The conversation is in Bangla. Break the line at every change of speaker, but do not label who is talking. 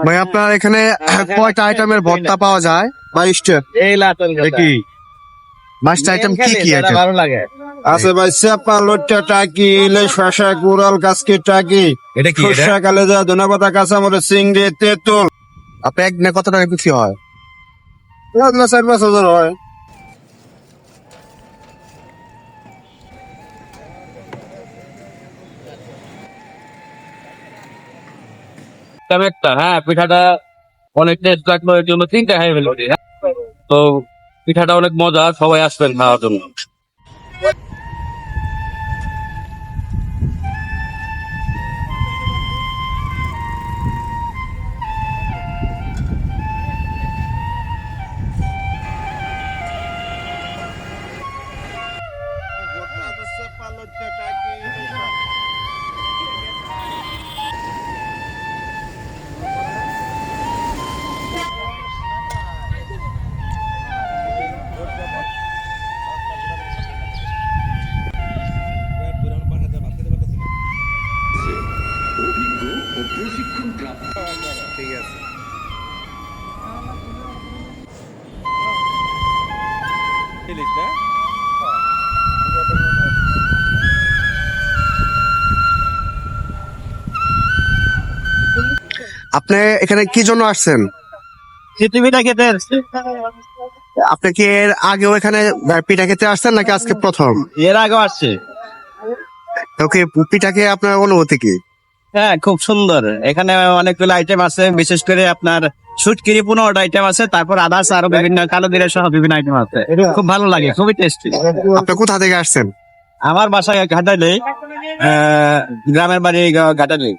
ভাই আপনার এখানে কয়টা আইটেমের ভর্তা পাওয়া যায়? 22টা।
কি
22টা আইটেম কি কি আইটেম?
ভালো লাগে
আছে ভাই চাপা লোটটা টাকি ইলে শশা কুড়াল কাসকি টাকি
এটা কি
শসা কালেজা ধনেপাতা কাঁচামরিচ চিংড়ি তেঁতুল
আপনার এক দিনে কত টাকা বিক্রি হয়?
4-5 হাজার হয়।
একটা হ্যাঁ পিঠাটা অনেক টেস্ট লাগলো এর জন্য 3টা খাই ফেলো তো পিঠাটা অনেক মজা, সবাই আসবেন খাওয়ার জন্য।
আপনি এখানে কি জন্য আসছেন?
পিঠা খেতে আসছে,
আপনি কি এর আগেও এখানে পিঠা খেতে আসছেন নাকি আজকে প্রথম?
এর আগেও আসছে।
ওকে, পিঠা খেয়ে আপনার অনুভূতি কি?
হ্যাঁ খুব সুন্দর, এখানে অনেকগুলো আইটেম আছে, বিশেষ করে আপনার শুটকিরি 15টা আইটেম আছে, তারপর আদার্স আরো বিভিন্ন কালো জিরা সহ বিভিন্ন আইটেম আছে, খুব ভালো লাগে, খুবই টেস্টি।
আপনি কোথা থেকে আসছেন?
আমার বাসায় ঘাটালে, গ্রামের বাড়ি ঘাটালে।